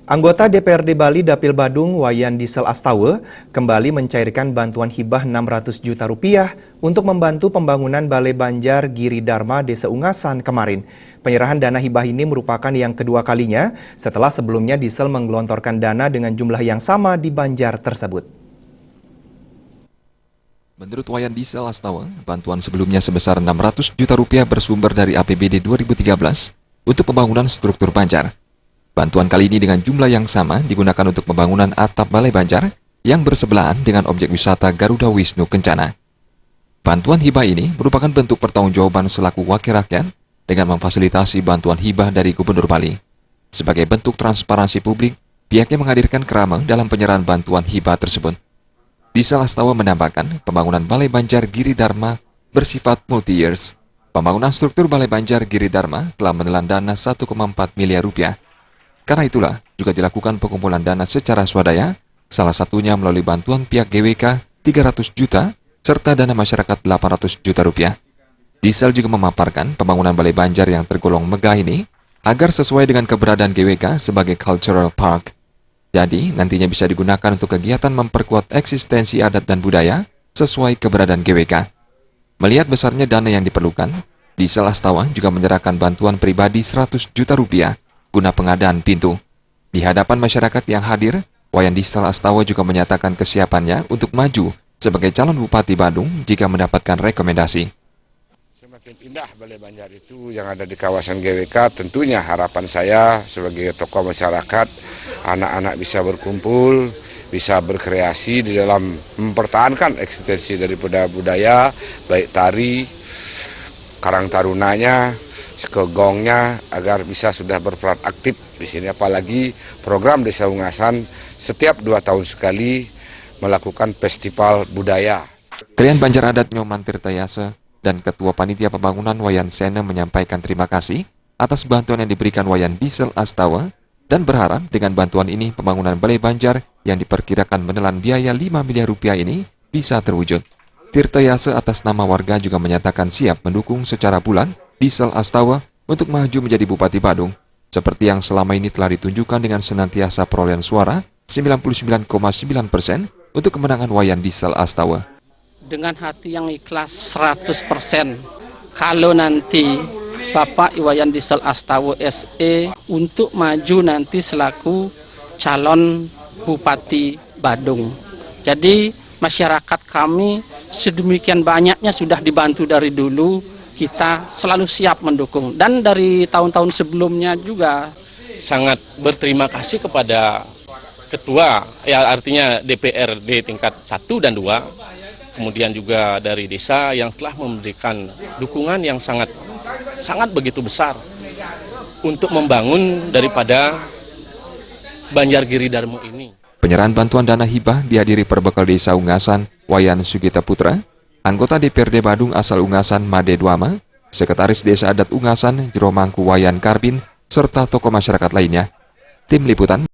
Anggota DPRD Bali Dapil Badung Wayan Diesel Astawa kembali mencairkan bantuan hibah 600 juta rupiah untuk membantu pembangunan Balai Banjar Giri Dharma Desa Ungasan kemarin. Penyerahan dana hibah ini merupakan yang kedua kalinya setelah sebelumnya Diesel menggelontorkan dana dengan jumlah yang sama di Banjar tersebut. Menurut Wayan Diesel Astawa, bantuan sebelumnya sebesar 600 juta rupiah bersumber dari APBD 2013 untuk pembangunan struktur Banjar. Bantuan kali ini dengan jumlah yang sama digunakan untuk pembangunan atap Balai Banjar yang bersebelahan dengan objek wisata Garuda Wisnu Kencana. Bantuan hibah ini merupakan bentuk pertanggungjawaban selaku wakil rakyat dengan memfasilitasi bantuan hibah dari Gubernur Bali. Sebagai bentuk transparansi publik, pihaknya menghadirkan keramang dalam penyerahan bantuan hibah tersebut. Diesel Astawa menambahkan pembangunan Balai Banjar Giri Dharma bersifat multi-years. Pembangunan struktur Balai Banjar Giri Dharma telah menelan dana 1,4 miliar rupiah. Karena itulah juga dilakukan pengumpulan dana secara swadaya, salah satunya melalui bantuan pihak GWK 300 juta serta dana masyarakat 800 juta rupiah. Diesel juga memaparkan pembangunan Balai Banjar yang tergolong megah ini agar sesuai dengan keberadaan GWK sebagai cultural park. Jadi nantinya bisa digunakan untuk kegiatan memperkuat eksistensi adat dan budaya sesuai keberadaan GWK. Melihat besarnya dana yang diperlukan, Diesel Astawa juga menyerahkan bantuan pribadi 100 juta rupiah guna pengadaan pintu. Di hadapan masyarakat yang hadir, Wayan Diesel Astawa juga menyatakan kesiapannya untuk maju sebagai calon Bupati Badung jika mendapatkan rekomendasi. Semakin indah Balai Banjar itu yang ada di kawasan GWK, tentunya harapan saya sebagai tokoh masyarakat, anak-anak bisa berkumpul, bisa berkreasi di dalam mempertahankan eksistensi daripada budaya, baik tari, karang tarunanya, kegongnya, agar bisa sudah berperan aktif di sini. Apalagi program Desa Ungasan setiap 2 tahun sekali melakukan festival budaya. Krian Banjar Adat Nyoman Tirtayasa dan Ketua Panitia Pembangunan Wayan Sena menyampaikan terima kasih atas bantuan yang diberikan Wayan Diesel Astawa dan berharap dengan bantuan ini pembangunan Balai Banjar yang diperkirakan menelan biaya 5 miliar rupiah ini bisa terwujud. Tirtayasa atas nama warga juga menyatakan siap mendukung secara bulan Diesel Astawa untuk maju menjadi Bupati Badung, seperti yang selama ini telah ditunjukkan dengan senantiasa perolehan suara 99,9% untuk kemenangan Wayan Diesel Astawa. Dengan hati yang ikhlas 100%, kalau nanti Bapak Wayan Diesel Astawa SE untuk maju nanti selaku calon Bupati Badung. Jadi masyarakat kami sedemikian banyaknya sudah dibantu dari dulu, kita selalu siap mendukung. Dan dari tahun-tahun sebelumnya juga sangat berterima kasih kepada Ketua, ya artinya DPRD tingkat 1 dan 2, kemudian juga dari desa yang telah memberikan dukungan yang sangat begitu besar untuk membangun daripada Banjar Giri Dharma ini. Penyerahan bantuan dana hibah dihadiri perbekal Desa Ungasan Wayan Sugita Putra, anggota DPRD Badung asal Ungasan Made Dwama, Sekretaris Desa Adat Ungasan Jero Mangku Wayan Karbin, serta tokoh masyarakat lainnya. Tim Liputan